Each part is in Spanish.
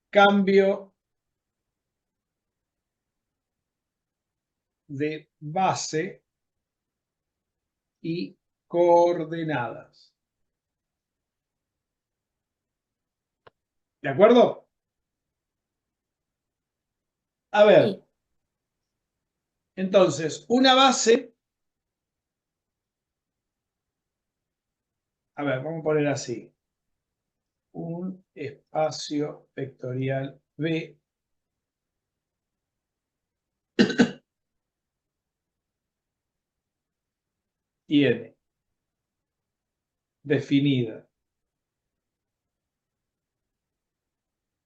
cambio de base y coordenadas. ¿De acuerdo? A ver, entonces, una base, a ver, vamos a poner así, un espacio vectorial B tiene definida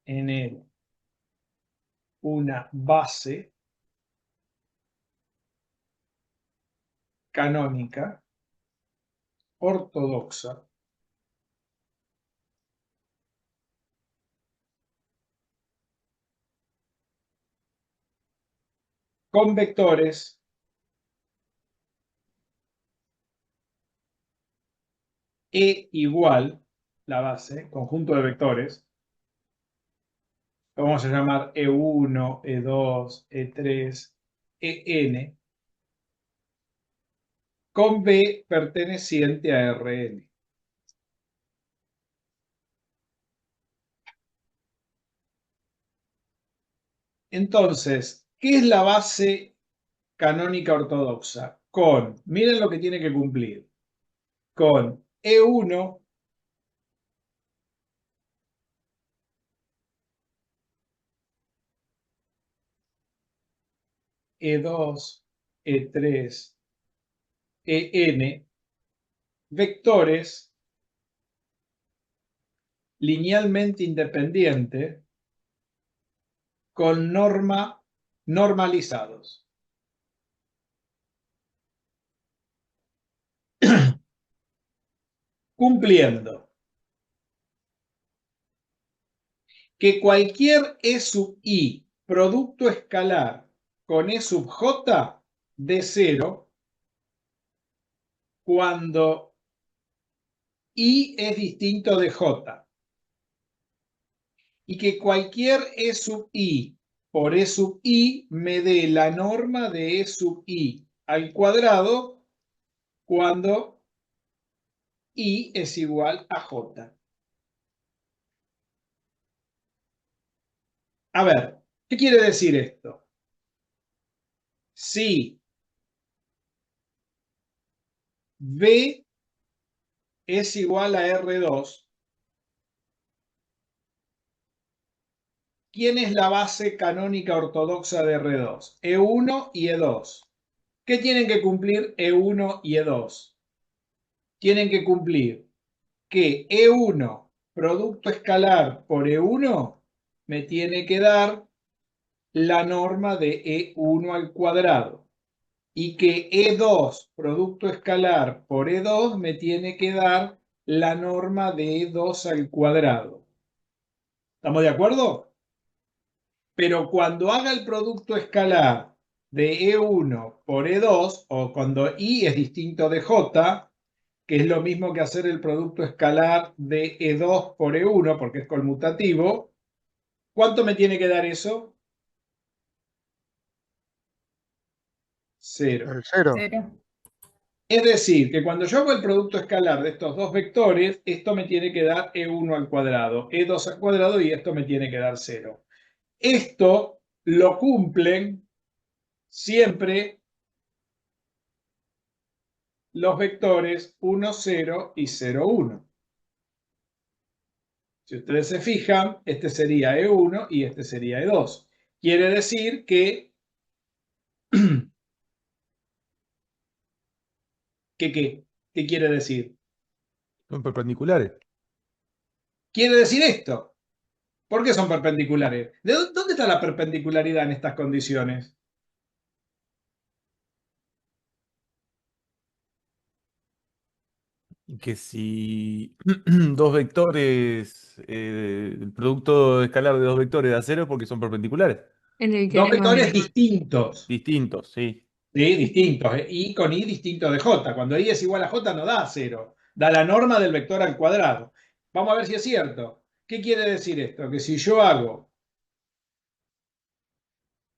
en él una base canónica ortodoxa con vectores E igual, la base, conjunto de vectores, lo vamos a llamar E1, E2, E3, En, con B perteneciente a Rn. Entonces, ¿qué es la base canónica ortodoxa? Miren lo que tiene que cumplir, con E1, E2, E3, En, vectores linealmente independientes con normalizados. Cumpliendo que cualquier E sub I producto escalar con E sub J de 0 cuando I es distinto de J. Y que cualquier E sub I por E sub I me dé la norma de E sub I al cuadrado cuando I es igual a J. A ver, ¿qué quiere decir esto? Si B es igual a R2, ¿quién es la base canónica ortodoxa de R2? E1 y E2. ¿Qué tienen que cumplir E1 y E2? Tienen que cumplir que E1 producto escalar por E1 me tiene que dar la norma de E1 al cuadrado y que E2 producto escalar por E2 me tiene que dar la norma de E2 al cuadrado. ¿Estamos de acuerdo? Pero cuando haga el producto escalar de E1 por E2, o cuando I es distinto de J, que es lo mismo que hacer el producto escalar de E2 por E1, porque es conmutativo, ¿cuánto me tiene que dar eso? 0. El 0. Es decir, que cuando yo hago el producto escalar de estos dos vectores, esto me tiene que dar E1 al cuadrado, E2 al cuadrado y esto me tiene que dar 0. Esto lo cumplen siempre los vectores 1, 0 y 0, 1. Si ustedes se fijan, este sería E1 y este sería E2. Quiere decir que... ¿Qué quiere decir? Son perpendiculares. Quiere decir esto. ¿Por qué son perpendiculares? ¿Dónde está la perpendicularidad en estas condiciones? Que si dos vectores, el producto escalar de dos vectores da cero porque son perpendiculares. Dos vectores distintos. Distintos, sí. Sí, distintos. I con I distinto de J. Cuando I es igual a J no da 0. Da la norma del vector al cuadrado. Vamos a ver si es cierto. ¿Qué quiere decir esto? Que si yo hago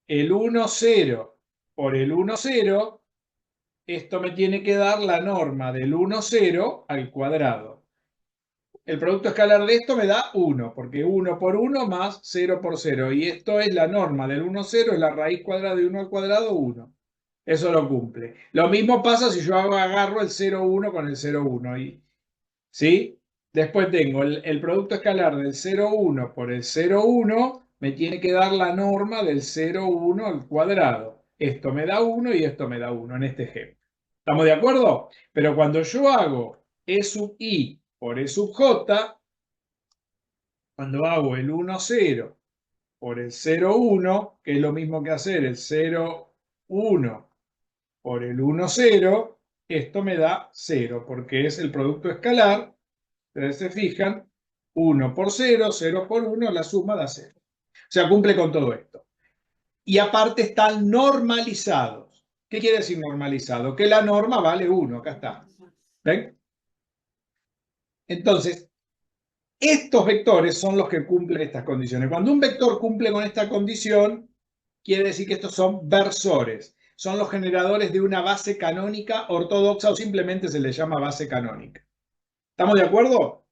el 1, 0 por el 1, 0, esto me tiene que dar la norma del 1, 0 al cuadrado. El producto escalar de esto me da 1, porque 1 por 1 más 0 por 0. Y esto es la norma del 1, 0, es la raíz cuadrada de 1 al cuadrado, 1. Eso lo cumple. Lo mismo pasa si yo agarro el 0, 1 con el 0, 1. ¿Sí? Después tengo el producto escalar del 0, 1 por el 0, 1, me tiene que dar la norma del 0, 1 al cuadrado. Esto me da 1 y esto me da 1 en este ejemplo. ¿Estamos de acuerdo? Pero cuando yo hago E sub I por E sub J, cuando hago el 1, 0 por el 0, 1, que es lo mismo que hacer el 0, 1 por el 1, 0, esto me da 0, porque es el producto escalar. Ustedes se fijan, 1 por 0, 0 por 1, la suma da 0. O sea, cumple con todo esto. Y aparte están normalizados. ¿Qué quiere decir normalizado? Que la norma vale 1, acá está. ¿Ven? Entonces, estos vectores son los que cumplen estas condiciones. Cuando un vector cumple con esta condición, quiere decir que estos son versores. Son los generadores de una base canónica ortodoxa o simplemente se les llama base canónica. ¿Estamos de acuerdo?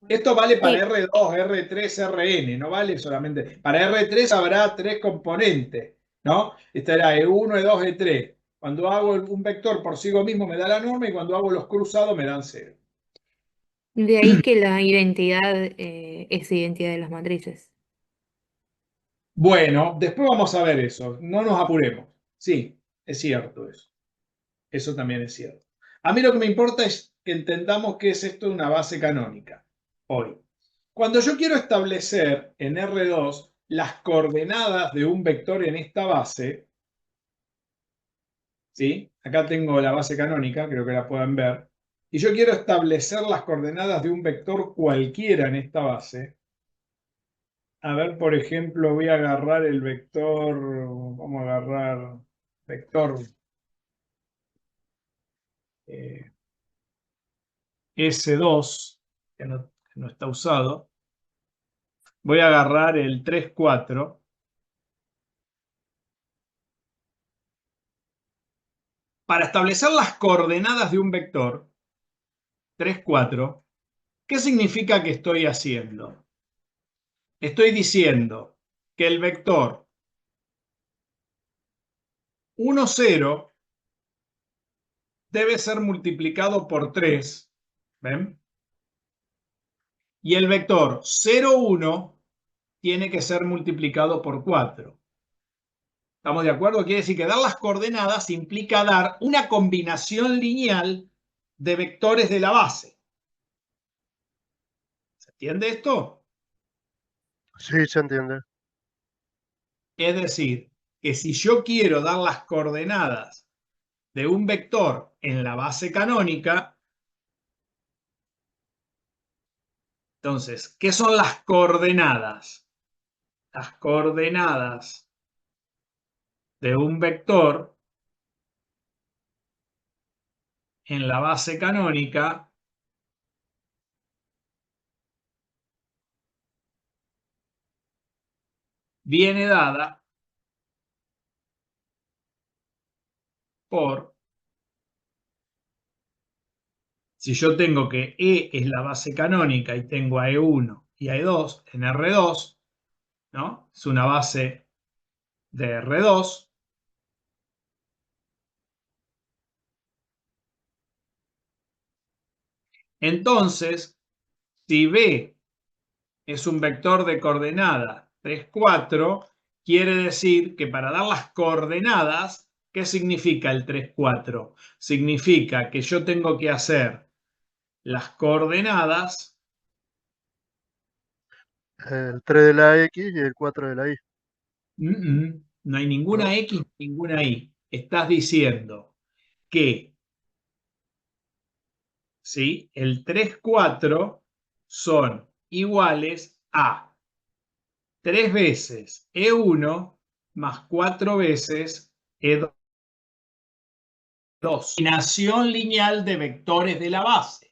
Esto vale para Sí, R2, R3, Rn, no vale solamente. Para R3 habrá 3 componentes, ¿no? Estará E1, E2, E3. Cuando hago un vector por sí mismo me da la norma y cuando hago los cruzados me dan 0. de ahí que la identidad es identidad de las matrices. Bueno, después vamos a ver eso. No nos apuremos. Sí, es cierto eso. Eso también es cierto. A mí lo que me importa es que entendamos qué es esto de una base canónica hoy. Cuando yo quiero establecer en R2 las coordenadas de un vector en esta base, ¿sí? Acá tengo la base canónica, creo que la pueden ver, y yo quiero establecer las coordenadas de un vector cualquiera en esta base. A ver, por ejemplo, voy a agarrar el vector, vamos a agarrar vector eh, S2, que no está usado. Voy a agarrar el 3, 4. Para establecer las coordenadas de un vector, 3, 4, ¿qué significa que estoy haciendo? Estoy diciendo que el vector 1, 0 debe ser multiplicado por 3, ¿ven? Y el vector 0, 1 tiene que ser multiplicado por 4. ¿Estamos de acuerdo? Quiere decir que dar las coordenadas implica dar una combinación lineal de vectores de la base. ¿Se entiende esto? Sí, se entiende. Es decir, que si yo quiero dar las coordenadas de un vector en la base canónica, entonces, ¿qué son las coordenadas? Las coordenadas de un vector en la base canónica viene dada por, si yo tengo que E es la base canónica y tengo a E1 y a E2 en R2, ¿no? Es una base de R2. Entonces, si B es un vector de coordenadas 3, 4, quiere decir que para dar las coordenadas, ¿qué significa el 3, 4? Significa que yo tengo que hacer las coordenadas. El 3 de la X y el 4 de la Y. No hay ninguna ¿No? X, ninguna Y. Estás diciendo que, ¿sí? El 3, 4 son iguales a 3 veces E1 más 4 veces E2. Combinación lineal de vectores de la base.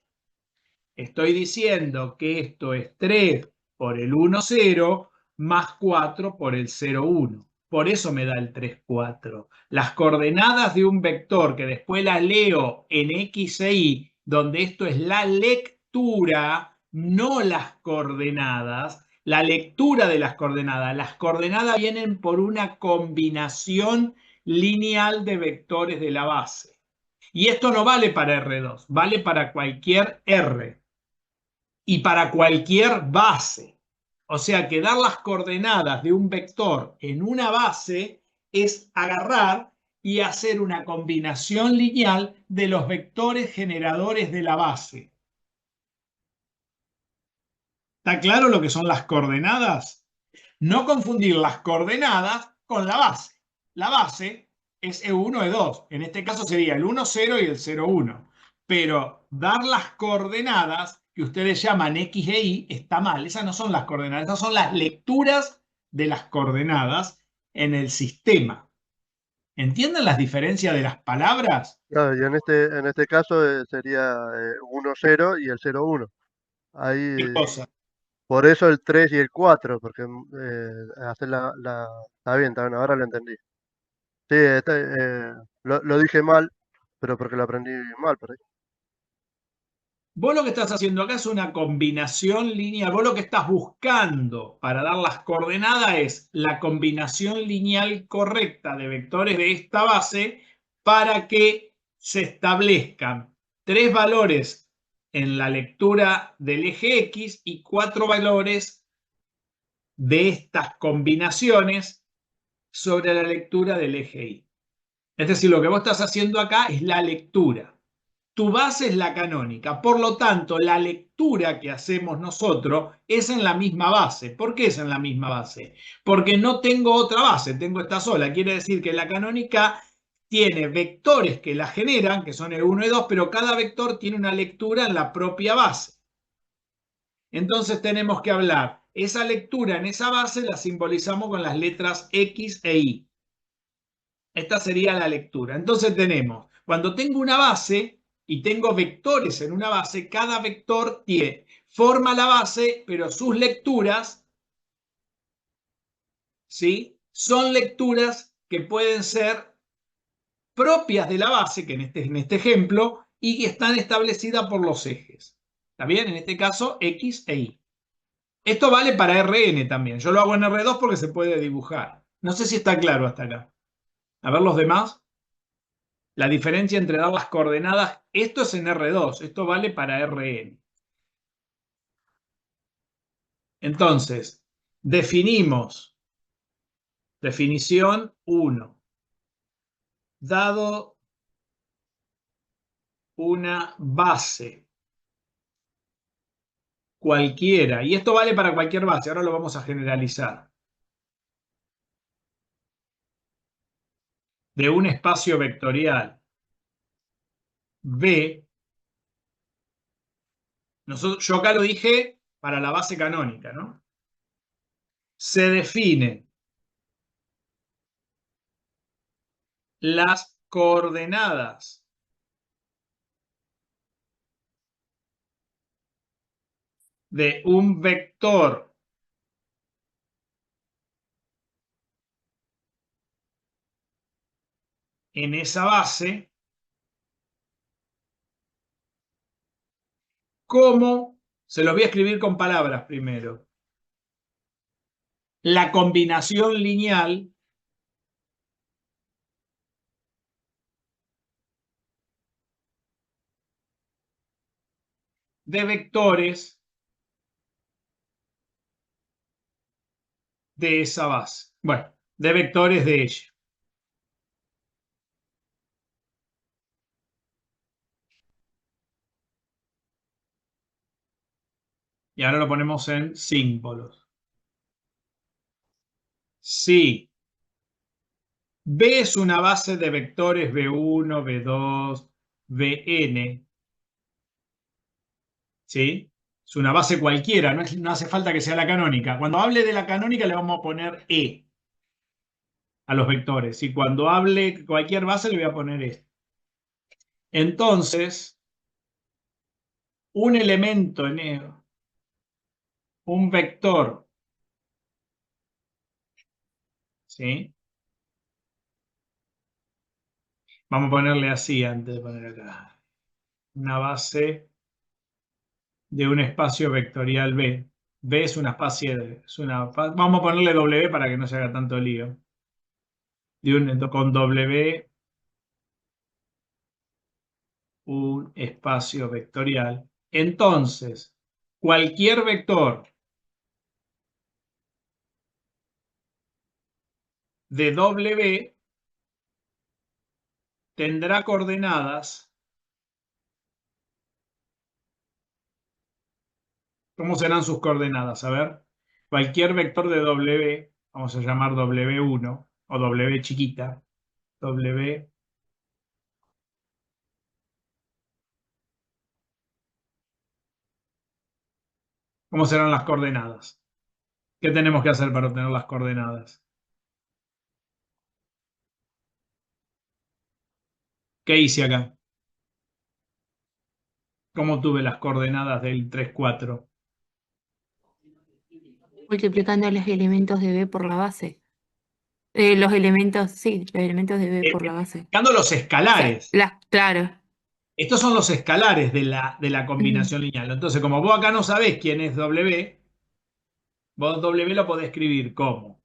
Estoy diciendo que esto es 3 por el 1, 0 más 4 por el 0, 1. Por eso me da el 3, 4. Las coordenadas de un vector que después las leo en X e Y, donde esto es la lectura, no las coordenadas. La lectura de las coordenadas. Las coordenadas vienen por una combinación lineal de vectores de la base. Y esto no vale para R2, vale para cualquier R y para cualquier base. O sea que dar las coordenadas de un vector en una base es agarrar y hacer una combinación lineal de los vectores generadores de la base. ¿Está claro lo que son las coordenadas? No confundir las coordenadas con la base. La base es E1, E2. En este caso sería el 1, 0 y el 0, 1. Pero dar las coordenadas que ustedes llaman X e Y está mal. Esas no son las coordenadas, esas son las lecturas de las coordenadas en el sistema. ¿Entienden las diferencias de las palabras? Claro, y en este caso sería 1, 0 y el 0, 1. Ahí, ¿Qué cosa? por eso el 3 y el 4, porque hacer está bien, ahora lo entendí. Sí, lo dije mal, pero porque lo aprendí mal por ahí. Vos lo que estás haciendo acá es una combinación lineal. Vos lo que estás buscando para dar las coordenadas es la combinación lineal correcta de vectores de esta base para que se establezcan 3 valores en la lectura del eje X y 4 valores de estas combinaciones sobre la lectura del eje Y. Es decir, lo que vos estás haciendo acá es la lectura. Tu base es la canónica, por lo tanto, la lectura que hacemos nosotros es en la misma base. ¿Por qué es en la misma base? Porque no tengo otra base, tengo esta sola. Quiere decir que la canónica tiene vectores que la generan, que son el 1 y 2, pero cada vector tiene una lectura en la propia base. Entonces tenemos que hablar, esa lectura en esa base la simbolizamos con las letras X e Y. Esta sería la lectura. Entonces tenemos, cuando tengo una base y tengo vectores en una base, cada vector forma la base, pero sus lecturas, ¿sí?, son lecturas que pueden ser propias de la base, que en este ejemplo, y que están establecidas por los ejes. ¿Está bien? En este caso, X e Y. Esto vale para Rn también. Yo lo hago en R2 porque se puede dibujar. No sé si está claro hasta acá. A ver los demás. La diferencia entre dar las coordenadas, esto es en R2, esto vale para Rn. Entonces, definimos, definición 1. Dado una base cualquiera, y esto vale para cualquier base, ahora lo vamos a generalizar, de un espacio vectorial B, yo acá lo dije para la base canónica, ¿no? Se define las coordenadas de un vector en esa base como, se los voy a escribir con palabras primero, la combinación lineal de vectores de esa base. Bueno, de vectores de ella. Y ahora lo ponemos en símbolos. Si B es una base de vectores B1, B2, Bn, ¿sí? Es una base cualquiera, no hace falta que sea la canónica. Cuando hable de la canónica le vamos a poner E a los vectores. Y cuando hable cualquier base le voy a poner E. Entonces, un elemento un vector, ¿sí?, Vamos a ponerle así antes de poner acá. Una base de un espacio vectorial B. B es una espacio, vamos a ponerle W para que no se haga tanto lío. Con W un espacio vectorial. Entonces, cualquier vector de W tendrá coordenadas. ¿Cómo serán sus coordenadas? A ver, cualquier vector de W, vamos a llamar W1 o W chiquita, W. ¿Cómo serán las coordenadas? ¿Qué tenemos que hacer para obtener las coordenadas? ¿Qué hice acá? ¿Cómo tuve las coordenadas del 3, 4? Multiplicando los elementos de B por la base. Los elementos, sí, los elementos de B por la base. Multiplicando los O sea, escalares. claro. Estos son los escalares de la Ujú. combinación lineal. Entonces, como vos acá no sabés quién es W, vos W lo podés escribir como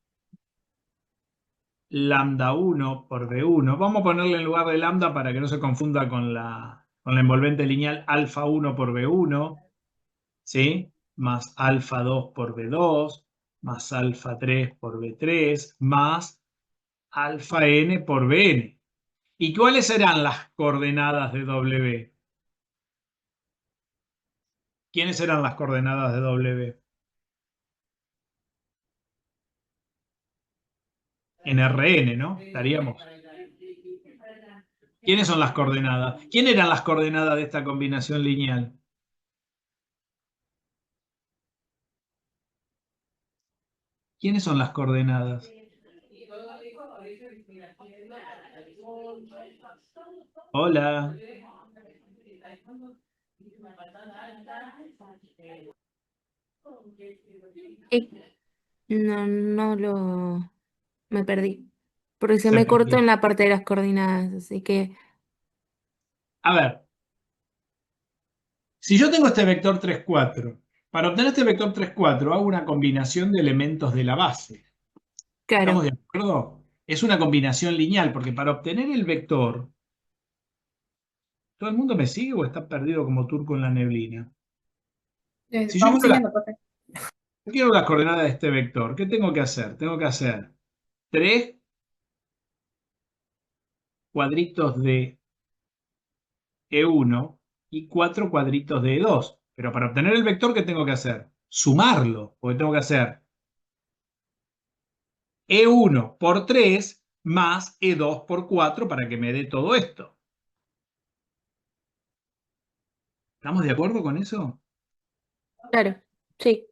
lambda 1 por B1. Vamos a ponerle en lugar de lambda para que no se confunda con la envolvente lineal alfa 1 por B1, ¿sí? Más alfa 2 por B2, más alfa 3 por B3, más alfa n por Bn. ¿Y cuáles serán las coordenadas de W? ¿Quiénes serán las coordenadas de W? En Rn, ¿no? Estaríamos. ¿Quiénes son las coordenadas? ¿Quién eran las coordenadas de esta combinación lineal? ¿Quiénes son las coordenadas? Hola. No, me perdí. Porque se Se me cortó perdió. en la parte de las coordenadas, así que, A ver, si yo tengo este vector 3, 4, para obtener este vector 3, 4 hago una combinación de elementos de la base. ¿Estamos claro. de acuerdo? Es una combinación lineal, porque para obtener el vector, ¿todo el mundo me sigue o está perdido como turco en la neblina? Si yo Vamos quiero, siguiendo, profe. yo quiero las coordenadas de este vector, ¿qué tengo que hacer? Tengo que hacer 3 cuadritos de E1 y 4 cuadritos de E2. Pero para obtener el vector, ¿qué tengo que hacer? Sumarlo, porque tengo que hacer E1 por 3 más E2 por 4 para que me dé todo esto. ¿Estamos de acuerdo con eso? Claro, sí.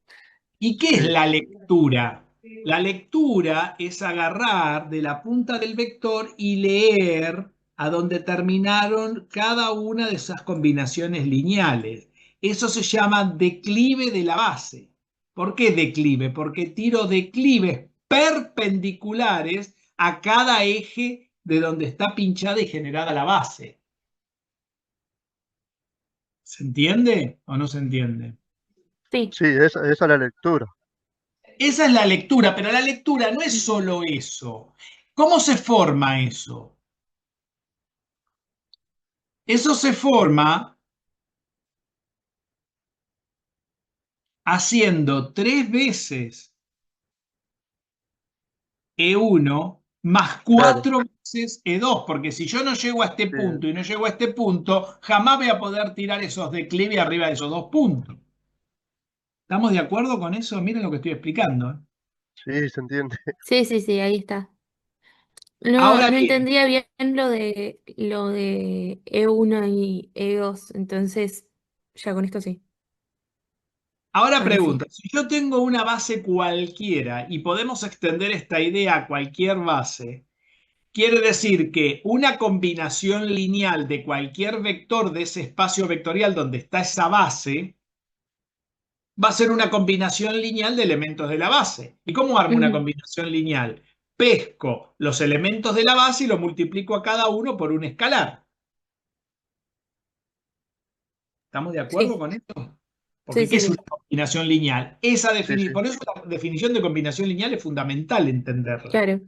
¿Y qué es la lectura? La lectura es agarrar de la punta del vector y leer a donde terminaron cada una de esas combinaciones lineales. Eso se llama declive de la base. ¿Por qué declive? Porque tiro declives perpendiculares a cada eje de donde está pinchada y generada la base. ¿Se entiende o no se entiende? Sí, Sí, esa es la lectura. Esa es la lectura, pero la lectura no es solo eso. ¿Cómo se forma eso? Eso se forma haciendo 3 veces E1 más Claro, 4 veces E2, porque si yo no llego a este sí, punto y no llego a este punto, jamás voy a poder tirar esos declives arriba de esos dos puntos. ¿Estamos de acuerdo con eso? Miren lo que estoy explicando. sí, se entiende. sí, ahí está. No, Ahora no bien, entendía bien lo de E1 y E2, entonces ya con esto sí, ahora ahora sí. pregunta, si yo tengo una base cualquiera y podemos extender esta idea a cualquier base, quiere decir que una combinación lineal de cualquier vector de ese espacio vectorial donde está esa base va a ser una combinación lineal de elementos de la base. ¿Y cómo armo una Ujú. combinación lineal? pesco los elementos de la base y lo multiplico a cada uno por un escalar. ¿Estamos de acuerdo Sí, con esto? sí, Porque ¿qué sí, es una sí. combinación lineal? Sí, sí. Por eso la definición de combinación lineal es fundamental entenderla. Claro.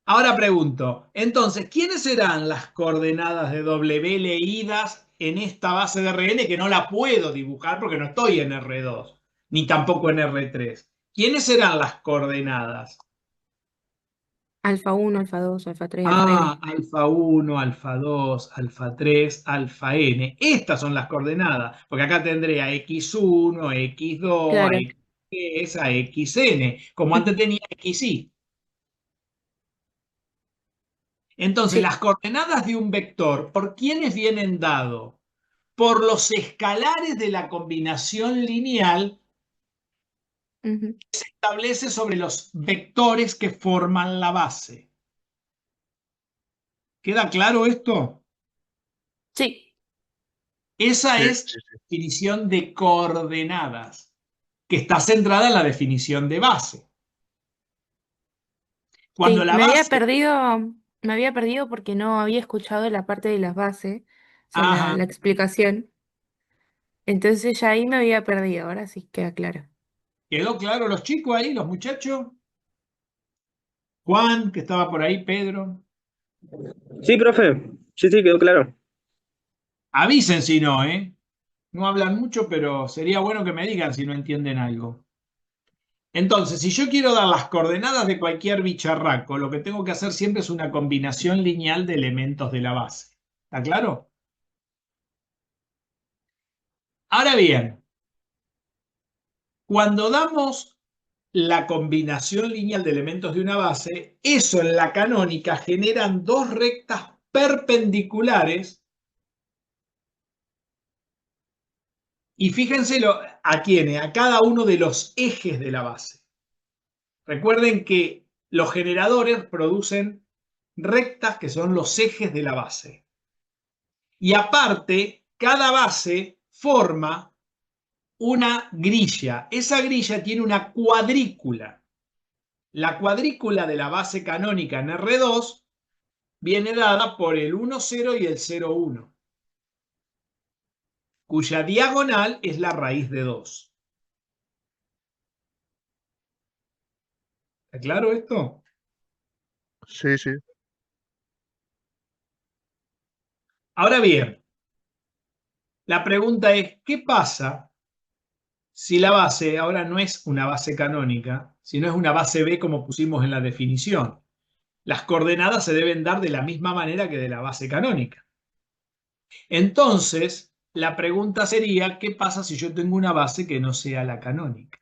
Ahora pregunto, entonces, ¿quiénes serán las coordenadas de W leídas en esta base de Rn que no la puedo dibujar porque no estoy en R2, ni tampoco en R3? ¿Quiénes serán las coordenadas? Alfa 1, alfa 2, alfa 3, alfa Ah, n. alfa 1, alfa 2, alfa 3, alfa n. Estas son las coordenadas, porque acá tendré a x1, x2, a Claro. x3, a xn, como antes tenía xy. Entonces, Sí. las coordenadas de un vector, ¿por quiénes vienen dado? Por los escalares de la combinación lineal Ujú. que se establece sobre los vectores que forman la base. ¿Queda claro esto? Sí. Esa Sí, es sí, la sí. definición de coordenadas, que está centrada en la definición de base. Cuando Sí. la base... Me había perdido porque no había escuchado la parte de las bases, o sea, Ajá, la explicación. Entonces ya ahí me había perdido, ahora sí queda claro. ¿quedó claro los chicos ahí, los muchachos? Juan, que estaba por ahí, Pedro. Sí, profe. Sí, sí, quedó claro. Avisen si no, ¿eh? No hablan mucho, pero sería bueno que me digan si no entienden algo. Entonces, si yo quiero dar las coordenadas de cualquier bicharraco, lo que tengo que hacer siempre es una combinación lineal de elementos de la base. ¿Está claro? Ahora bien, cuando damos la combinación lineal de elementos de una base, eso en la canónica generan dos rectas perpendiculares y fíjense a quiénes, a cada uno de los ejes de la base. Recuerden que los generadores producen rectas que son los ejes de la base. Y aparte, cada base forma una grilla. Esa grilla tiene una cuadrícula. La cuadrícula de la base canónica en R2 viene dada por el 1, 0 y el 0, 1, cuya diagonal es la raíz de 2. ¿Está claro esto? Sí, sí. Ahora bien, la pregunta es, ¿qué pasa si la base ahora no es una base canónica, sino es una base B como pusimos en la definición? Las coordenadas se deben dar de la misma manera que de la base canónica. Entonces, la pregunta sería, ¿qué pasa si yo tengo una base que no sea la canónica?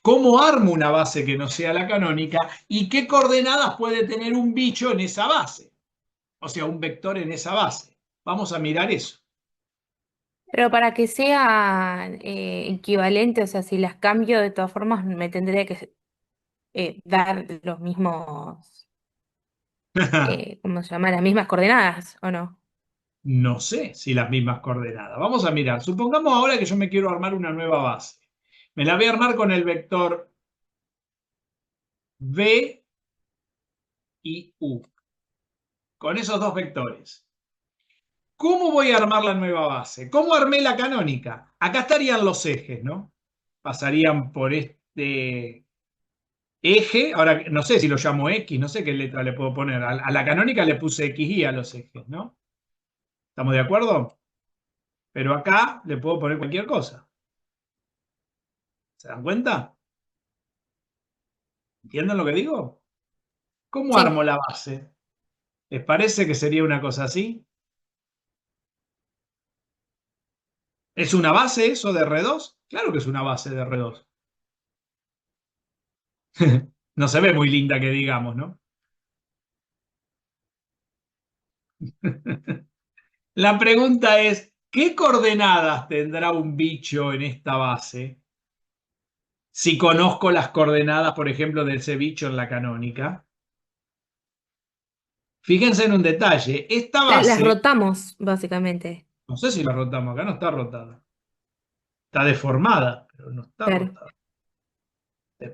¿Cómo armo una base que no sea la canónica? ¿Y qué coordenadas puede tener un bicho en esa base? O sea, un vector en esa base. Vamos a mirar eso. Pero para que sea equivalente, o sea, si las cambio de todas formas, me tendría que dar los mismos, ¿cómo se llama? Las mismas coordenadas, ¿o no? No sé si las mismas coordenadas. Vamos a mirar. Supongamos ahora que yo me quiero armar una nueva base. Me la voy a armar con el vector V y U. Con esos dos vectores. ¿Cómo voy a armar la nueva base? ¿Cómo armé la canónica? Acá estarían los ejes, ¿no? Pasarían por este eje. Ahora, no sé si lo llamo X, no sé qué letra le puedo poner. A la canónica le puse XY a los ejes, ¿no? ¿Estamos de acuerdo? Pero acá le puedo poner cualquier cosa. ¿Se dan cuenta? ¿Entienden lo que digo? ¿Cómo Sí. armo la base? ¿Les parece que sería una cosa así? ¿Es una base eso de R2? Claro que es una base de R2. No se ve muy linda que digamos, ¿no? La pregunta es, ¿qué coordenadas tendrá un bicho en esta base? Si conozco las coordenadas, por ejemplo, de ese bicho en la canónica. Fíjense en un detalle. Esta Las base, rotamos, básicamente. no sé si la rotamos acá, no está rotada. Está deformada, pero no está Claro. rotada.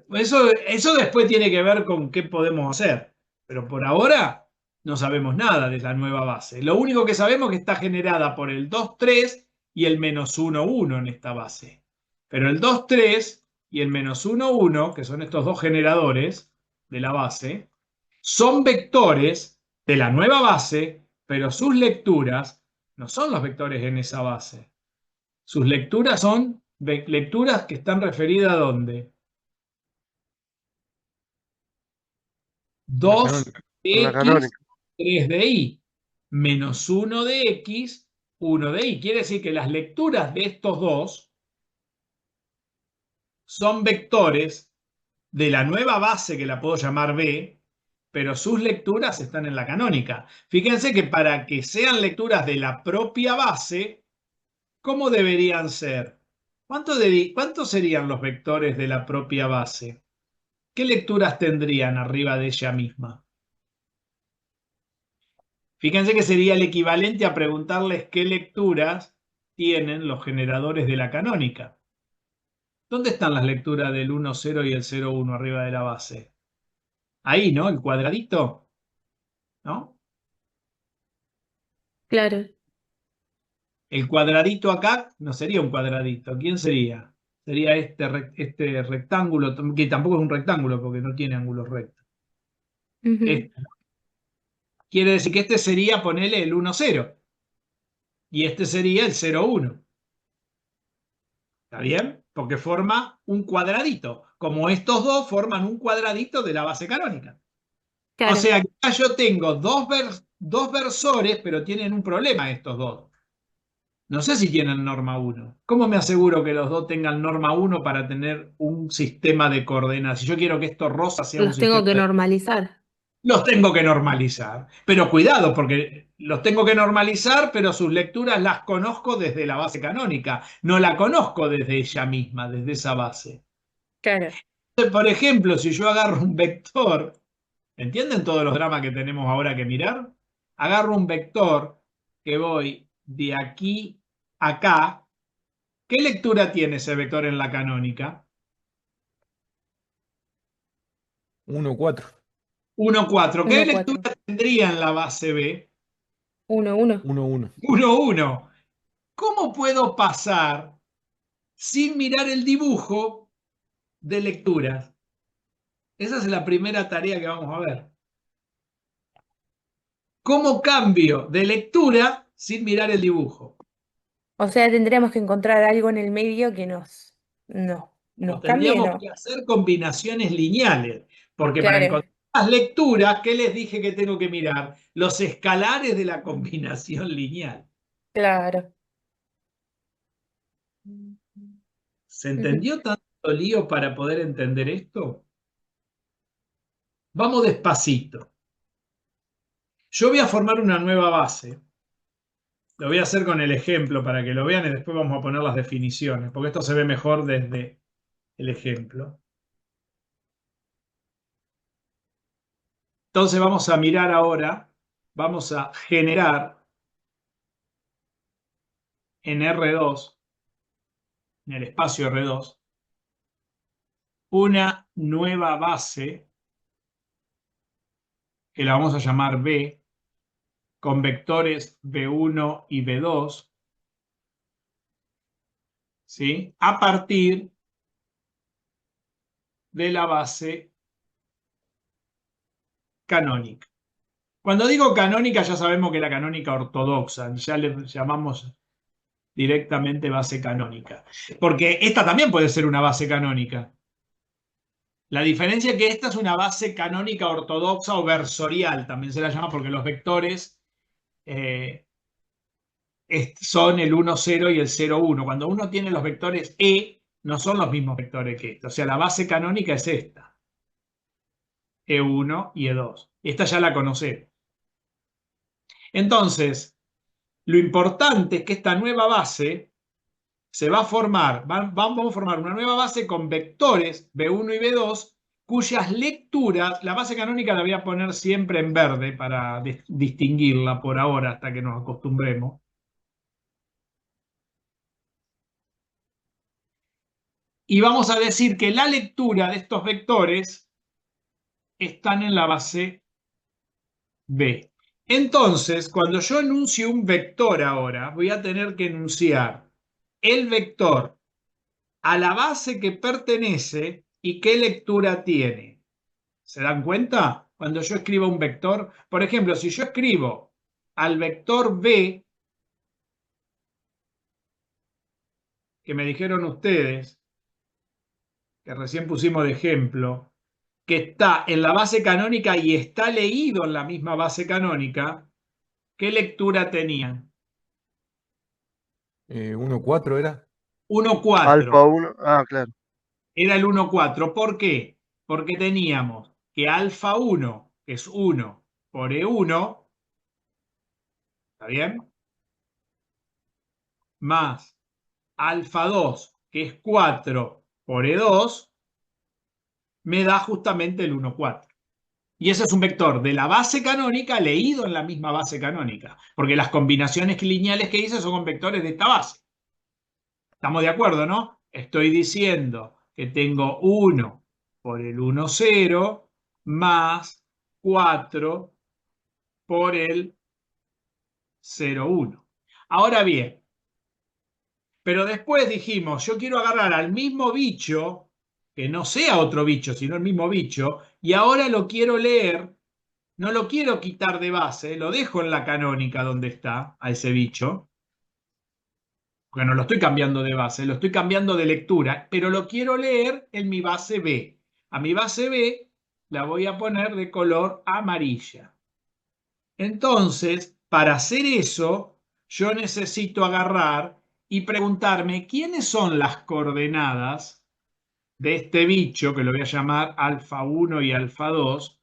Eso después tiene que ver con qué podemos hacer, pero por ahora no sabemos nada de la nueva base. Lo único que sabemos es que está generada por el 2, 3 y el -1, 1 en esta base. Pero el 2, 3 y el -1, 1, que son estos dos generadores de la base, son vectores de la nueva base, pero sus lecturas no son los vectores en esa base. Sus lecturas son lecturas que están referidas a ¿dónde? La 2 canónica. de En la X, canónica. 3 de Y, menos 1 de X, 1 de Y. Quiere decir que las lecturas de estos dos son vectores de la nueva base que la puedo llamar B, pero sus lecturas están en la canónica. Fíjense que para que sean lecturas de la propia base, ¿cómo deberían ser? ¿Cuántos serían los vectores de la propia base? ¿Qué lecturas tendrían arriba de ella misma? Fíjense que sería el equivalente a preguntarles qué lecturas tienen los generadores de la canónica. ¿Dónde están las lecturas del 1, 0 y el 0, 1 arriba de la base? Ahí, ¿no? El cuadradito, ¿no? Claro. El cuadradito acá no sería un cuadradito. ¿Quién sería? Sería este rectángulo, que tampoco es un rectángulo porque no tiene ángulos rectos. Ujú. Este. Quiere decir que este sería, ponerle el 1, 0. Y este sería el 0, 1. ¿Está bien? Porque forma un cuadradito. Como estos dos forman un cuadradito de la base canónica. O Claro. sea que acá yo tengo dos versores, pero tienen un problema estos dos. No sé si tienen norma 1. ¿Cómo me aseguro que los dos tengan norma 1 para tener un sistema de coordenadas? Si yo quiero que esto rosa sea un Los sistema tengo que de... normalizar. Los tengo que normalizar. Pero cuidado, porque los tengo que normalizar, pero sus lecturas las conozco desde la base canónica. No la conozco desde ella misma, desde esa base. Claro. Por ejemplo, si yo agarro un vector, ¿entienden todos los dramas que tenemos ahora que mirar? Agarro un vector que voy de aquí a acá. ¿Qué lectura tiene ese vector en la canónica? 1, 4. 1, 4. ¿Qué 1, 4. lectura tendría en la base B? 1, 1. 1, 1. 1, 1. ¿Cómo puedo pasar sin mirar el dibujo de lecturas? Esa es la primera tarea que vamos a ver. ¿Cómo cambio de lectura sin mirar el dibujo? O sea, tendríamos que encontrar algo en el medio que nos cambie, Tendríamos ¿no? que hacer combinaciones lineales, porque para Claro, encontrar las lecturas, ¿qué les dije que tengo que mirar? Los escalares de la combinación lineal. claro. ¿Se Ujú. entendió tanto lío para poder entender esto? Vamos despacito. Yo voy a formar una nueva base. Lo voy a hacer con el ejemplo para que lo vean y después vamos a poner las definiciones, porque esto se ve mejor desde el ejemplo. Entonces vamos a mirar ahora, vamos a generar en R2, en el espacio R2, una nueva base que la vamos a llamar B, con vectores B1 y B2, ¿sí? A partir de la base canónica. Cuando digo canónica ya sabemos que la canónica ortodoxa, ya le llamamos directamente base canónica, porque esta también puede ser una base canónica. La diferencia es que esta es una base canónica ortodoxa o versorial, también se la llama porque los vectores son el 1, 0 y el 0, 1. Cuando uno tiene los vectores E, no son los mismos vectores que esta. O sea, la base canónica es esta. E1 y E2. Esta ya la conocemos. Entonces, lo importante es que esta nueva base se va a formar, vamos a formar una nueva base con vectores B1 y B2, cuyas lecturas, la base canónica la voy a poner siempre en verde para distinguirla por ahora hasta que nos acostumbremos. Y vamos a decir que la lectura de estos vectores están en la base B. Entonces, cuando yo enuncio un vector ahora, voy a tener que enunciar el vector a la base que pertenece y qué lectura tiene. ¿Se dan cuenta? Cuando yo escribo un vector, por ejemplo, si yo escribo al vector B, que me dijeron ustedes, que recién pusimos de ejemplo, que está en la base canónica y está leído en la misma base canónica, ¿qué lectura tenía? 1,4 era. 1,4. Alfa 1. Ah, claro. Era el 1,4. ¿Por qué? Porque teníamos que alfa 1, que es 1 por E1, ¿está bien? Más alfa 2, que es 4 por E2, me da justamente el 1,4. Y ese es un vector de la base canónica leído en la misma base canónica, porque las combinaciones lineales que hice son con vectores de esta base. ¿Estamos de acuerdo, no? Estoy diciendo que tengo 1 por el 1,0 más 4 por el 0,1. Ahora bien, pero después dijimos, yo quiero agarrar al mismo bicho, que no sea otro bicho, sino el mismo bicho, y ahora lo quiero leer, no lo quiero quitar de base, lo dejo en la canónica donde está, a ese bicho, porque no lo estoy cambiando de base, lo estoy cambiando de lectura, pero lo quiero leer en mi base B. A mi base B la voy a poner de color amarilla. Entonces, para hacer eso, yo necesito agarrar y preguntarme quiénes son las coordenadas de este bicho, que lo voy a llamar alfa 1 y alfa 2,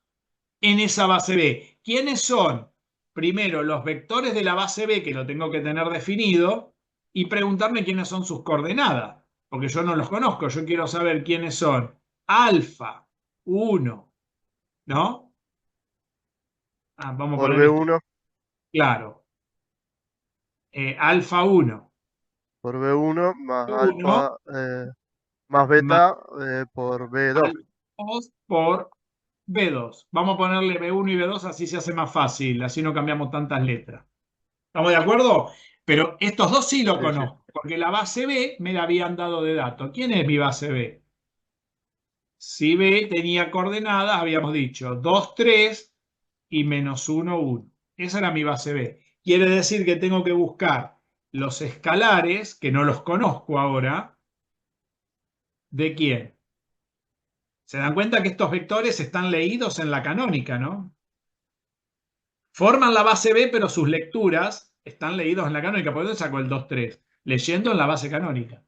en esa base B. ¿Quiénes son? Primero, los vectores de la base B, que lo tengo que tener definido, y preguntarme quiénes son sus coordenadas, porque yo no los conozco, yo quiero saber quiénes son alfa 1, ¿no? Vamos a Por poner esto B1. claro. Alfa 1, Por B1 más 1 alfa más más beta por B2. alfa 2 por B2. Vamos a ponerle B1 y B2, así se hace más fácil, así no cambiamos tantas letras. ¿Estamos de acuerdo? Pero estos dos sí lo Sí, sí. conozco, porque la base B me la habían dado de datos. ¿Quién es mi base B? Si B tenía coordenadas, habíamos dicho 2, 3 y menos 1, 1. Esa era mi base B. Quiere decir que tengo que buscar los escalares, que no los conozco ahora, ¿de quién? ¿Se dan cuenta que estos vectores están leídos en la canónica, no? Forman la base B, pero sus lecturas están leídos en la canónica. ¿Por dónde saco el 2, 3? Leyendo en la base canónica.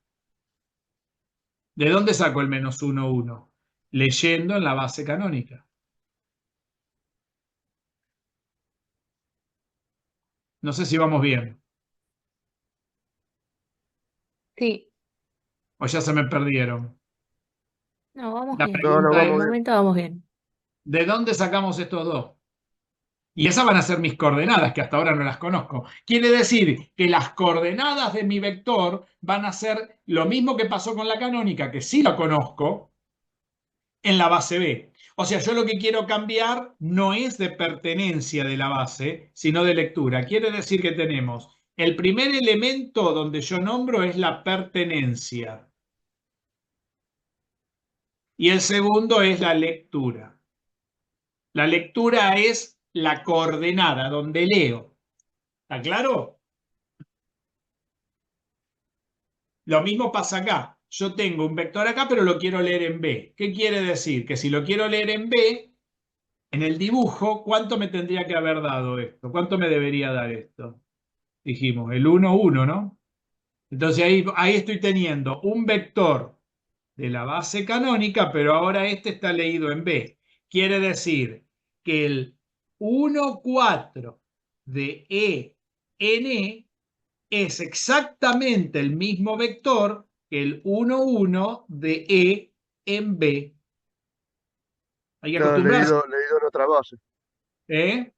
¿De dónde saco el menos 1, 1? Leyendo en la base canónica. No sé si vamos bien. Sí, O ya se me perdieron. no, vamos La bien. No, no, pregunta Por el vamos es, bien. momento vamos bien. ¿de dónde sacamos estos dos? Y esas van a ser mis coordenadas, que hasta ahora no las conozco. Quiere decir que las coordenadas de mi vector van a ser lo mismo que pasó con la canónica, que sí la conozco, en la base B. O sea, yo lo que quiero cambiar no es de pertenencia de la base, sino de lectura. Quiere decir que tenemos el primer elemento donde yo nombro es la pertenencia. Y el segundo es la lectura. La lectura es la coordenada, donde leo. ¿Está claro? Lo mismo pasa acá. Yo tengo un vector acá, pero lo quiero leer en B. ¿Qué quiere decir? Que si lo quiero leer en B, en el dibujo, ¿cuánto me tendría que haber dado esto? ¿Cuánto me debería dar esto? Dijimos, el 1, 1, ¿no? Entonces ahí estoy teniendo un vector de la base canónica, pero ahora este está leído en B. Quiere decir que el 1, 4 de E n es exactamente el mismo vector que el 1, 1 de E en B. Hay que Claro, acostumbrarse. leído en otra base. ¿Eh?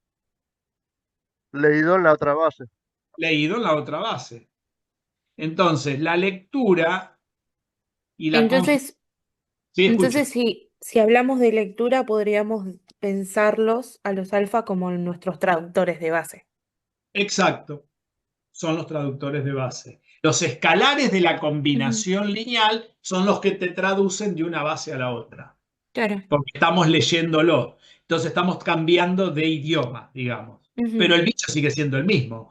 Leído en la otra base. Leído en la otra base. Entonces, la lectura y la Entonces, Sí, escucho. entonces si hablamos de lectura, podríamos pensarlos a los alfa como nuestros traductores de base. Exacto, son los traductores de base. Los escalares de la Ujú. combinación lineal son los que te traducen de una base a la otra, Claro. porque estamos leyéndolo. Entonces estamos cambiando de idioma, digamos. Pero Ujú. el bicho sigue siendo el mismo.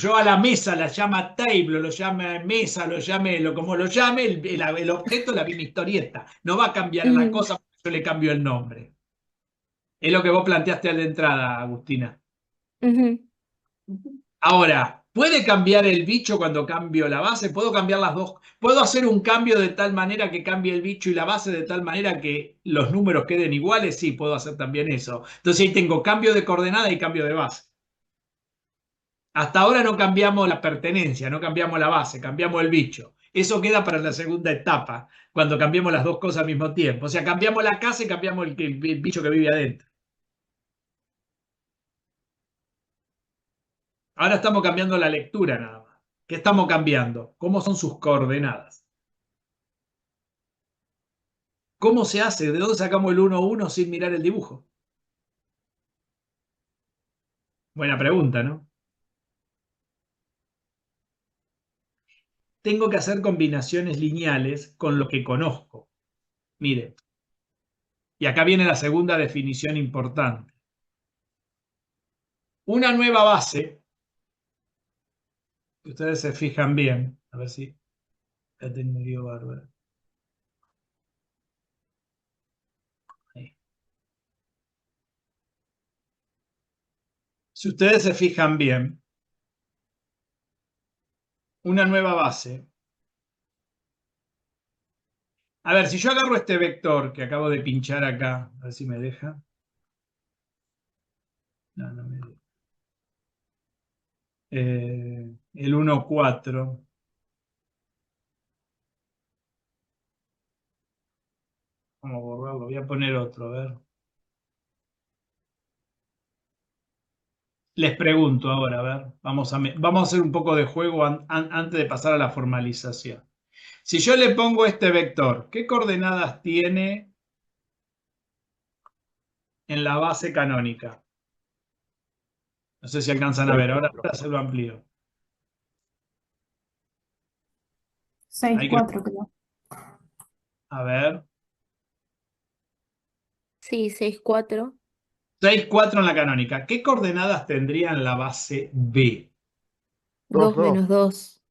Yo a la mesa la llama table, lo llame mesa, lo llame como lo llame, el objeto es la misma historieta. No va a cambiar la Ujú. cosa porque yo le cambio el nombre. Es lo que vos planteaste a la entrada, Agustina. Ujú. Ahora, ¿puede cambiar el bicho cuando cambio la base? ¿Puedo cambiar las dos? ¿Puedo hacer un cambio de tal manera que cambie el bicho y la base de tal manera que los números queden iguales? Sí, puedo hacer también eso. Entonces ahí tengo cambio de coordenada y cambio de base. Hasta ahora no cambiamos la pertenencia, no cambiamos la base, cambiamos el bicho. Eso queda para la segunda etapa, cuando cambiemos las dos cosas al mismo tiempo. O sea, cambiamos la casa y cambiamos el bicho que vive adentro. Ahora estamos cambiando la lectura nada más. ¿Qué estamos cambiando? ¿Cómo son sus coordenadas? ¿Cómo se hace? ¿De dónde sacamos el 1-1 sin mirar el dibujo? Buena pregunta, ¿no? Tengo que hacer combinaciones lineales con lo que conozco. Mire, y acá viene la segunda definición importante. Una nueva base, que ustedes se fijan bien, a ver si la tengo yo bárbara. Ahí. Si ustedes se fijan bien, una nueva base. A ver, si yo agarro este vector que acabo de pinchar acá, a ver si me deja. No, no me deja. El 1,4. Vamos a borrarlo, voy a poner otro, a ver. Les pregunto ahora, a ver, vamos a hacer un poco de juego antes de pasar a la formalización. Si yo le pongo este vector, ¿qué coordenadas tiene en la base canónica? No sé si alcanzan a ver, ahora se lo amplío. 6, Hay que, 4, creo. a ver, Sí, 6-4. 6,4 en la canónica. ¿Qué coordenadas tendría en la base B? 2, 2 2, menos 2. 2,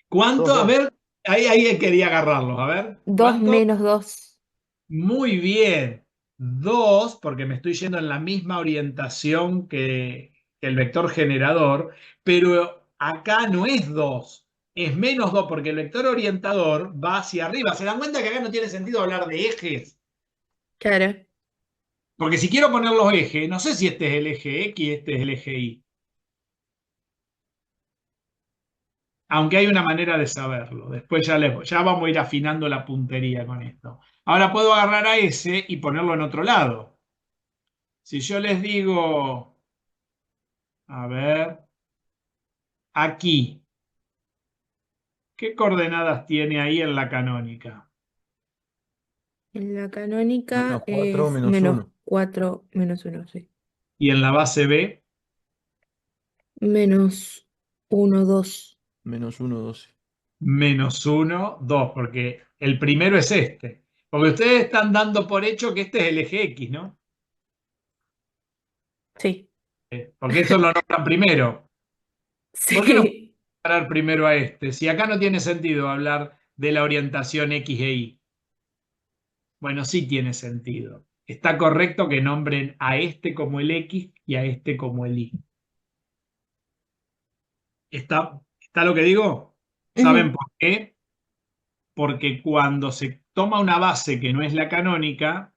¿Cuánto? A 2. ver, ahí quería agarrarlos, a ver. 2 ¿Cuánto? menos 2. Muy bien. 2, porque me estoy yendo en la misma orientación que el vector generador, pero acá no es 2, es -2, porque el vector orientador va hacia arriba. ¿Se dan cuenta que acá no tiene sentido hablar de ejes? Claro. Porque si quiero poner los ejes, no sé si este es el eje X y este es el eje Y. Aunque hay una manera de saberlo. Después ya vamos a ir afinando la puntería con esto. Ahora puedo agarrar a ese y ponerlo en otro lado. Si yo les digo, a ver, aquí, ¿qué coordenadas tiene ahí en la canónica? En la canónica -4, es -1. -4, -1, sí. Y en la base B, -1, 2. -1, 12. -1, 2, porque el primero es este. Porque ustedes están dando por hecho que este es el eje X, ¿no? Sí. Porque eso lo nombran primero. ¿Por qué no Sí. parar primero a este? Si acá no tiene sentido hablar de la orientación X e Y. Bueno, sí tiene sentido. Está correcto que nombren a este como el X y a este como el Y. ¿Está lo que digo? ¿Saben Ujú. por qué? Porque cuando se toma una base que no es la canónica,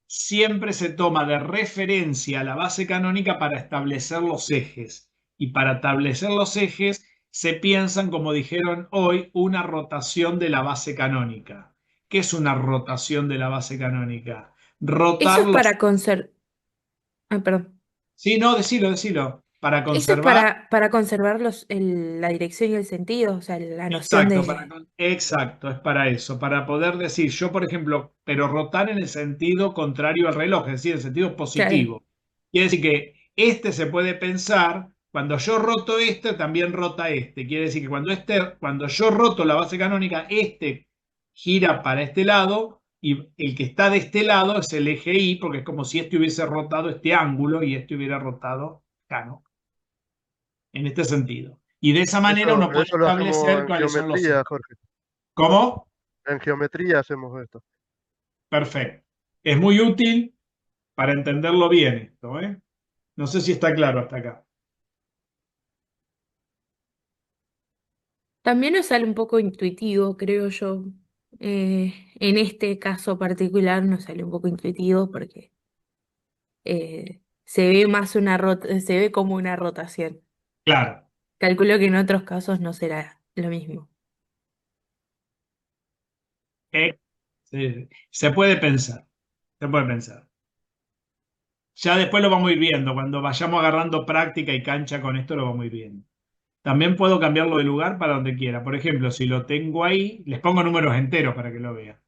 siempre se toma de referencia a la base canónica para establecer los ejes. Y para establecer los ejes se piensan, como dijeron hoy, una rotación de la base canónica. ¿Qué es una rotación de la base canónica? Eso Rotar es los... para conservar. Ah, perdón. Sí, no, decilo. para Eso es conservar. para conservar la dirección y el sentido, o sea, la noción Exacto, de... exacto, es para eso, para poder decir, yo por ejemplo, pero rotar en el sentido contrario al reloj, es decir, en el sentido Claro, positivo. Quiere decir que este se puede pensar, cuando yo roto este, también rota este. Quiere decir que cuando yo roto la base canónica, este gira para este lado y el que está de este lado es el eje Y, porque es como si este hubiese rotado este ángulo y este hubiera rotado cano, en este sentido. Y de esa manera Eso, uno puede eso lo hacemos establecer en cuáles son los geometría, ejes. Jorge. ¿Cómo? En geometría hacemos esto. Perfecto. Es muy útil para entenderlo bien esto, ¿eh? No sé si está claro hasta acá. también nos sale un poco intuitivo, creo yo. En este caso particular nos sale un poco intuitivo porque se ve más se ve como una rotación. Claro. Calculo que en otros casos no será lo mismo. ¿Eh? Sí, se puede pensar. Se puede pensar. Ya después lo vamos a ir viendo. Cuando vayamos agarrando práctica y cancha con esto, lo vamos a ir viendo. También puedo cambiarlo de lugar para donde quiera. Por ejemplo, si lo tengo ahí, les pongo números enteros para que lo vean.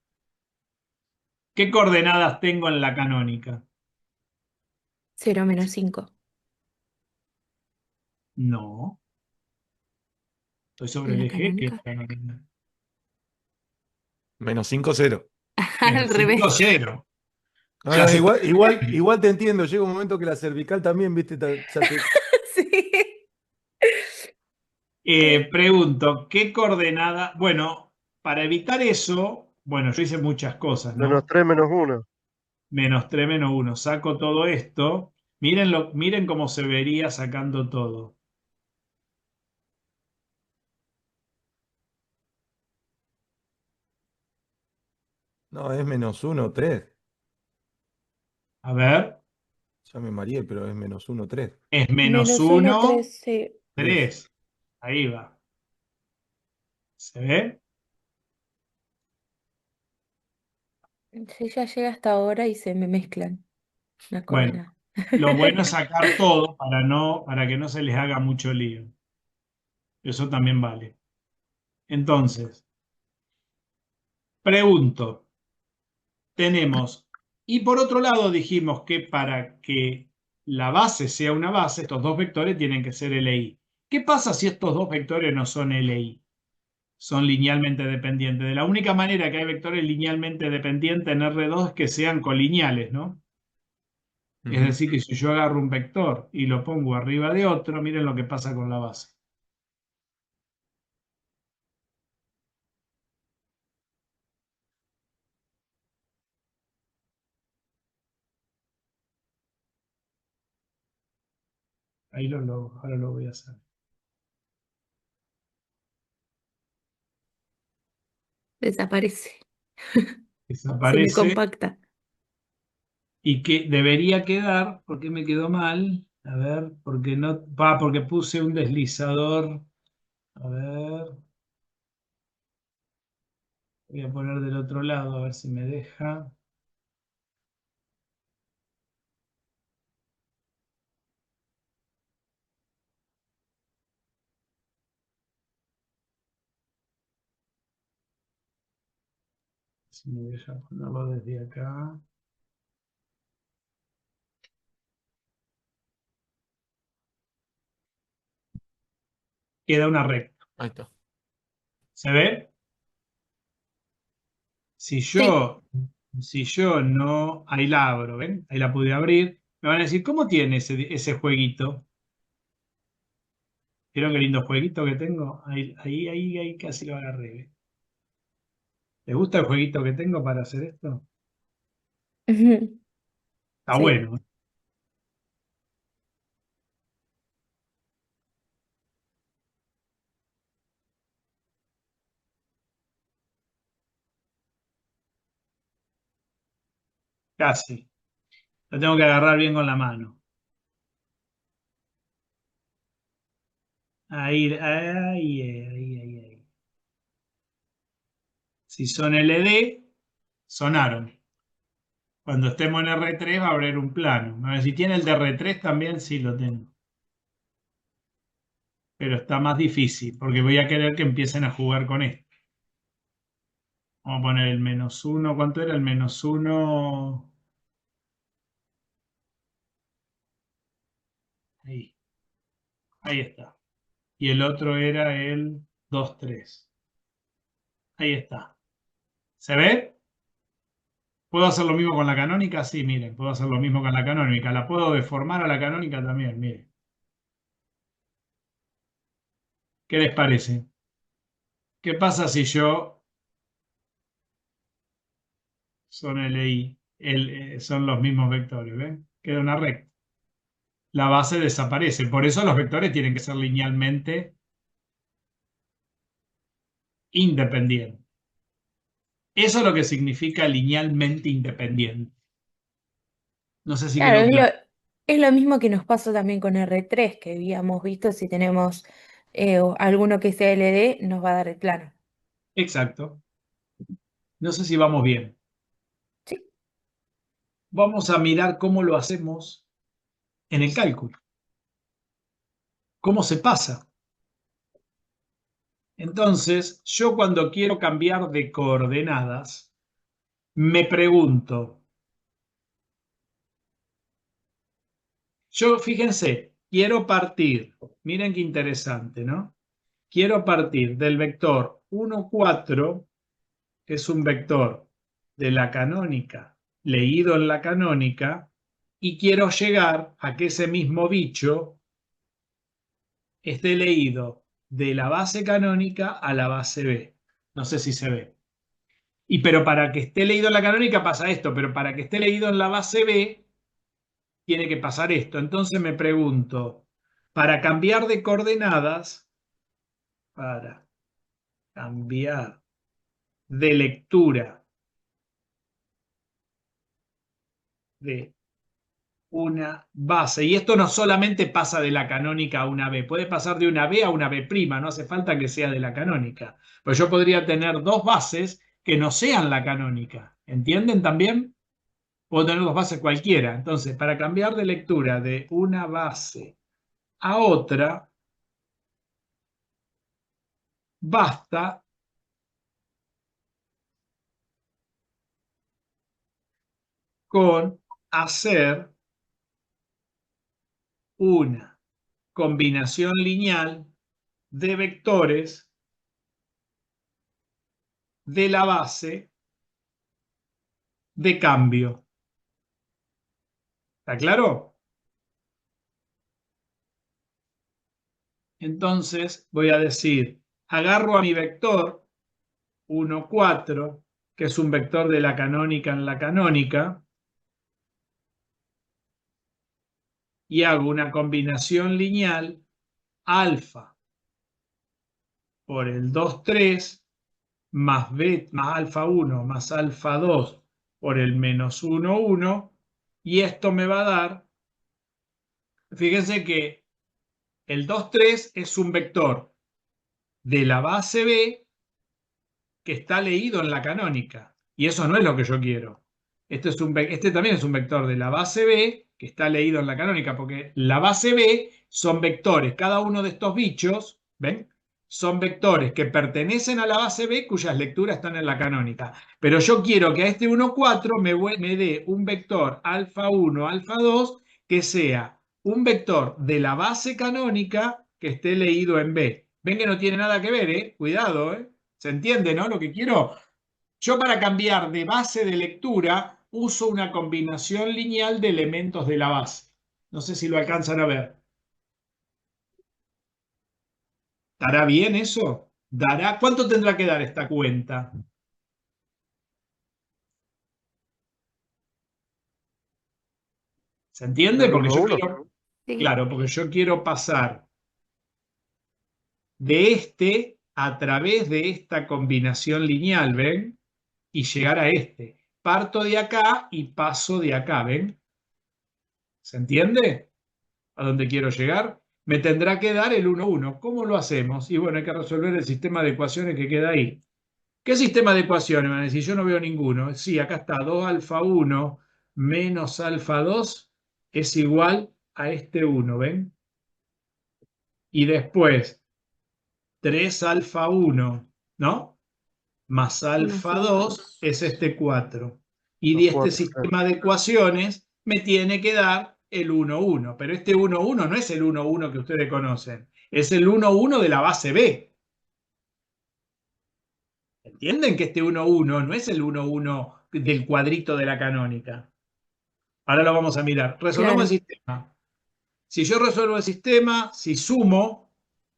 ¿Qué coordenadas tengo en la canónica? 0 menos 5 No. Estoy sobre en el la eje, que es canónica. la canónica. Menos 5, 0. Al Menos 5, revés. 0. No, Ya no, se igual te entiendo. Llega un momento que la cervical también, viste, ya te. Sí. Pregunto, ¿qué coordenada? Bueno, para evitar eso, bueno, yo hice muchas cosas, Menos ¿no? 3 menos 1. Menos 3 menos 1. Saco todo esto. Miren cómo se vería sacando todo. No, es menos 1, 3. A ver, Ya me mareé, pero es menos 1, 3. es menos Menos 1, 1, 3, sí. 3. 3. Ahí va. ¿Se ve? Sí, ya llega hasta ahora y se me mezclan las Bueno, coordenadas. lo bueno es sacar todo para que no se les haga mucho lío. Eso también vale. Entonces, pregunto. Tenemos, y por otro lado dijimos que para que la base sea una base, estos dos vectores tienen que ser LI. ¿Qué pasa si estos dos vectores no son LI? Son linealmente dependientes. De la única manera que hay vectores linealmente dependientes en R2 es que sean colineales, ¿no? Es Ujú. decir, que si yo agarro un vector y lo pongo arriba de otro, miren lo que pasa con la base. Ahora lo voy a hacer. Desaparece. Se me Desaparece. compacta. Y que debería quedar, ¿por qué me quedó mal? A ver, porque no, porque puse un deslizador. A ver, voy a poner del otro lado, a ver si me deja. Si me deja ponerlo desde acá. Queda una recta. Ahí está. ¿Se ve? Si Sí. yo, si yo no, ahí la abro, ¿ven? Ahí la pude abrir. Me van a decir, ¿cómo tiene ese jueguito? ¿Vieron qué lindo jueguito que tengo? Ahí casi lo agarré. ¿Ven? ¿Les gusta el jueguito que tengo para hacer esto? Ujú. Está Sí. bueno. Casi. Lo tengo que agarrar bien con la mano. Ahí. Si son LD, sonaron. Cuando estemos en R3 va a abrir un plano. A ver, si tiene el de R3 también, sí lo tengo. pero está más difícil, porque voy a querer que empiecen a jugar con esto. Vamos a poner el -1. ¿Cuánto era el -1? Ahí. Ahí está. Y el otro era el 2, 3. Ahí está. ¿Se ve? ¿Puedo hacer lo mismo con la canónica? Sí, miren, puedo hacer lo mismo con la canónica. La puedo deformar a la canónica también, miren. ¿Qué les parece? ¿Qué pasa si yo son LI? Son los mismos vectores, ¿ven? Queda una recta. La base desaparece. Por eso los vectores tienen que ser linealmente independientes. Eso es lo que significa linealmente independiente. No sé si Claro, quedó claro. es lo mismo que nos pasa también con R3, que habíamos visto si tenemos alguno que sea LD, nos va a dar el plano. Exacto. No sé si vamos bien. Sí. Vamos a mirar cómo lo hacemos en el cálculo. ¿Cómo se pasa? Entonces, yo cuando quiero cambiar de coordenadas, me pregunto, yo fíjense, quiero partir, miren qué interesante, ¿no? Quiero partir del vector 1, 4, que es un vector de la canónica, leído en la canónica, y quiero llegar a que ese mismo bicho esté leído de la base canónica a la base B. No sé si se ve. Pero para que esté leído en la canónica pasa esto, pero para que esté leído en la base B tiene que pasar esto. Entonces me pregunto, para cambiar de coordenadas, para cambiar de lectura de una base, y esto no solamente pasa de la canónica a una B, puede pasar de una B a una B', no hace falta que sea de la canónica. Pues yo podría tener dos bases que no sean la canónica. ¿Entienden también? Puedo tener dos bases cualquiera. Entonces, para cambiar de lectura de una base a otra, basta con hacer una combinación lineal de vectores de la base de cambio. ¿Está claro? Entonces voy a decir, agarro a mi vector 1, 4, que es un vector de la canónica en la canónica, y hago una combinación lineal alfa por el 2, 3 más alfa 1 más alfa 2 por el -1, 1, y esto me va a dar, fíjense que el 2, 3 es un vector de la base B que está leído en la canónica, y eso no es lo que yo quiero. Este también es un vector de la base B que está leído en la canónica, porque la base B son vectores, cada uno de estos bichos, ¿ven? Son vectores que pertenecen a la base B cuyas lecturas están en la canónica. Pero yo quiero que a este 1, 4 me dé un vector alfa 1, alfa 2, que sea un vector de la base canónica que esté leído en B. Ven que no tiene nada que ver, ¿eh? Cuidado, ¿eh? ¿Se entiende, no? Lo que quiero. Yo para cambiar de base de lectura uso una combinación lineal de elementos de la base. No sé si lo alcanzan a ver. ¿Dará bien eso? ¿Dará? ¿Cuánto tendrá que dar esta cuenta? ¿Se entiende? El Porque 1, yo 1. quiero, Sí. claro, porque yo quiero pasar de este a través de esta combinación lineal, ¿ven? Y llegar a este. Parto de acá y paso de acá, ¿ven? ¿Se entiende a dónde quiero llegar? Me tendrá que dar el 1, 1. ¿Cómo lo hacemos? Y bueno, hay que resolver el sistema de ecuaciones que queda ahí. ¿Qué sistema de ecuaciones? Van a decir, yo no veo ninguno. Sí, acá está, 2 alfa 1 menos alfa 2 es igual a este 1, ¿ven? y después 3 alfa 1, ¿no? Más alfa Más 2 es este 4. Y Los de este 4, sistema de ecuaciones me tiene que dar el 1, 1. Pero este 1, 1 no es el 1, 1 que ustedes conocen. Es el 1, 1 de la base B. ¿Entienden que este 1, 1 no es el 1, 1 del cuadrito de la canónica? Ahora lo vamos a mirar. Resolvamos el Claro. sistema. Si yo resuelvo el sistema, si sumo,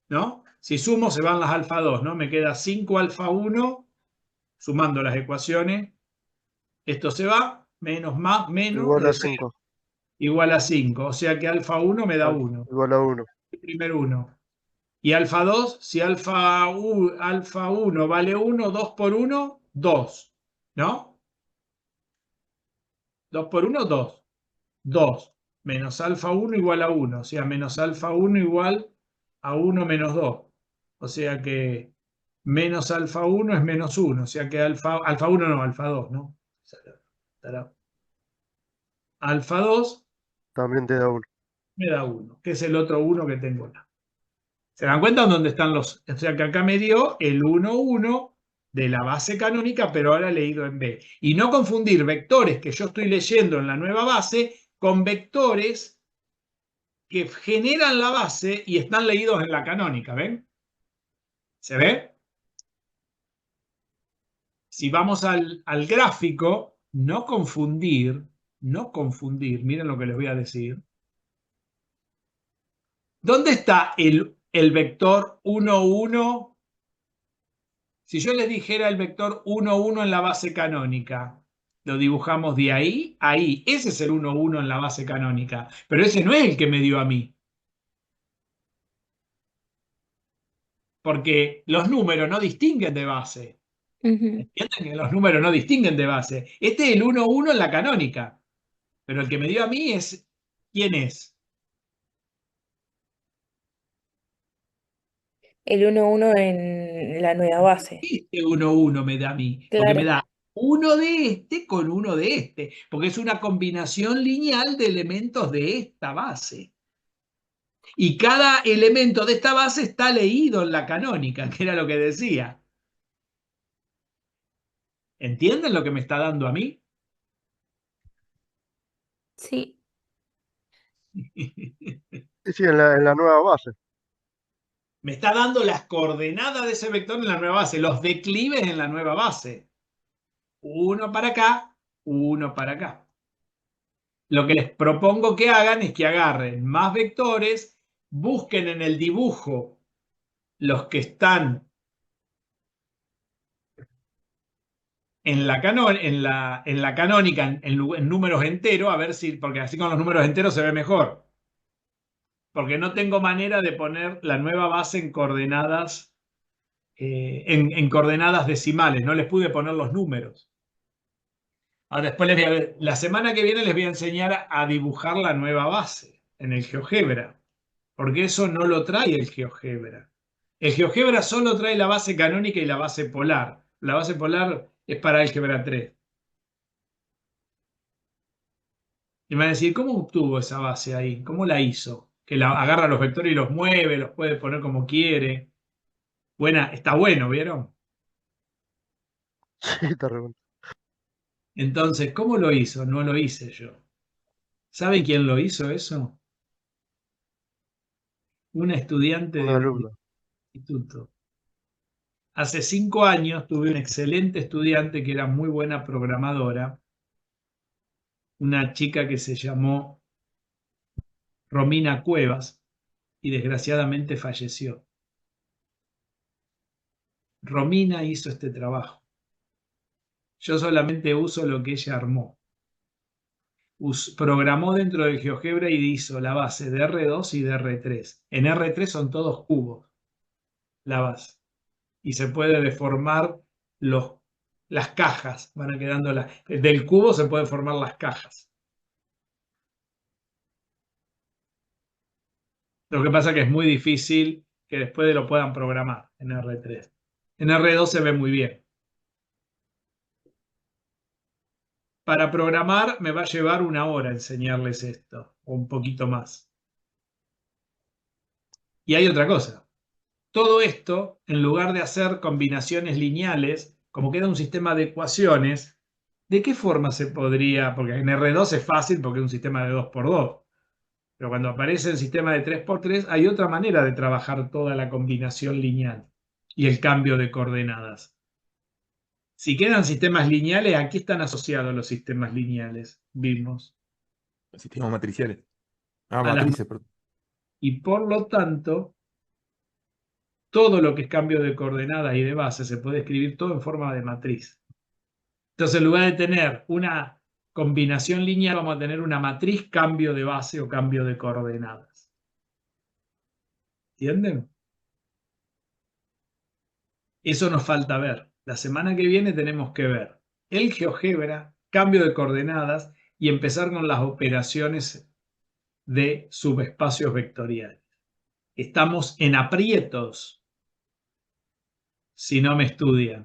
¿no? Si sumo se van las alfa 2, ¿no? Me queda 5 alfa 1, sumando las ecuaciones. Esto se va, menos más, menos, igual a de 0, 5. igual a 5. O sea que alfa 1 me da 1. Igual a 1. El primer 1. Y alfa 2, si alfa 1 vale 1, 2 por 1, 2. ¿No? 2 por 1, 2. 2 menos alfa 1 igual a 1. O sea, menos alfa 1 igual a 1 menos 2. O sea que menos alfa 1 es menos 1. O sea que alfa 1 no, alfa 2, ¿no? Alfa 2 También te da 1. me da 1, que es el otro 1 que tengo acá. ¿Se dan cuenta dónde están los? O sea que acá me dio el 1, 1 de la base canónica, pero ahora leído en B. Y no confundir vectores que yo estoy leyendo en la nueva base con vectores que generan la base y están leídos en la canónica, ¿ven? ¿Se ve? Si vamos al gráfico, no confundir, miren lo que les voy a decir. ¿Dónde está el vector 1, 1? Si yo les dijera el vector 1, 1 en la base canónica, lo dibujamos de ahí a ahí. Ese es el 1, 1 en la base canónica, pero ese no es el que me dio a mí. Porque los números no distinguen de base. Ujú. ¿Entienden que los números no distinguen de base? Este es el 1, 1 en la canónica, pero el que me dio a mí es, ¿quién es? El 1-1 en la nueva base. Este 1, 1 me da a mí, porque me Claro. da uno de este con uno de este, porque es una combinación lineal de elementos de esta base. Y cada elemento de esta base está leído en la canónica, que era lo que decía. ¿Entienden lo que me está dando a mí? Sí. Sí, en la nueva base. Me está dando las coordenadas de ese vector en la nueva base, los declives en la nueva base. Uno para acá, uno para acá. Lo que les propongo que hagan es que agarren más vectores, busquen en el dibujo los que están en la canónica en números enteros, a ver si, porque así con los números enteros se ve mejor. Porque no tengo manera de poner la nueva base en coordenadas, en coordenadas decimales, no les pude poner los números. Ahora después la semana que viene les voy a enseñar a dibujar la nueva base en el GeoGebra, porque eso no lo trae el GeoGebra. El GeoGebra solo trae la base canónica y la base polar. La base polar es para álgebra 3. Y me van a decir, ¿cómo obtuvo esa base ahí? ¿Cómo la hizo? Que la agarra los vectores y los mueve, los puede poner como quiere. Buena, está bueno, ¿vieron? Sí, te recuerdo. Entonces, ¿cómo lo hizo? No lo hice yo. ¿Sabe quién lo hizo eso? Una estudiante Un de un alumno. instituto. Hace 5 años tuve una excelente estudiante que era muy buena programadora, una chica que se llamó Romina Cuevas y desgraciadamente falleció. Romina hizo este trabajo. Yo solamente uso lo que ella armó. Programó dentro del GeoGebra y hizo la base de R2 y de R3. En R3 son todos cubos, la base. Y se puede deformar las cajas. Van quedando del cubo se pueden formar las cajas. Lo que pasa es que es muy difícil que después lo puedan programar en R3. En R2 se ve muy bien. Para programar me va a llevar 1 hora enseñarles esto, o un poquito más. Y hay otra cosa. Todo esto, en lugar de hacer combinaciones lineales, como queda un sistema de ecuaciones, ¿de qué forma se podría? Porque en R2 es fácil porque es un sistema de 2×2. Pero cuando aparece el sistema de 3×3, hay otra manera de trabajar toda la combinación lineal y el cambio de coordenadas. Si quedan sistemas lineales, aquí están asociados los sistemas lineales, vimos. Sistemas matriciales. Ah, A las- matrices, perdón. Y por lo tanto, todo lo que es cambio de coordenadas y de base se puede escribir todo en forma de matriz. Entonces, en lugar de tener una combinación lineal, vamos a tener una matriz cambio de base o cambio de coordenadas. ¿Entienden? Eso nos falta ver. La semana que viene tenemos que ver el GeoGebra, cambio de coordenadas y empezar con las operaciones de subespacios vectoriales. Estamos en aprietos si no me estudian.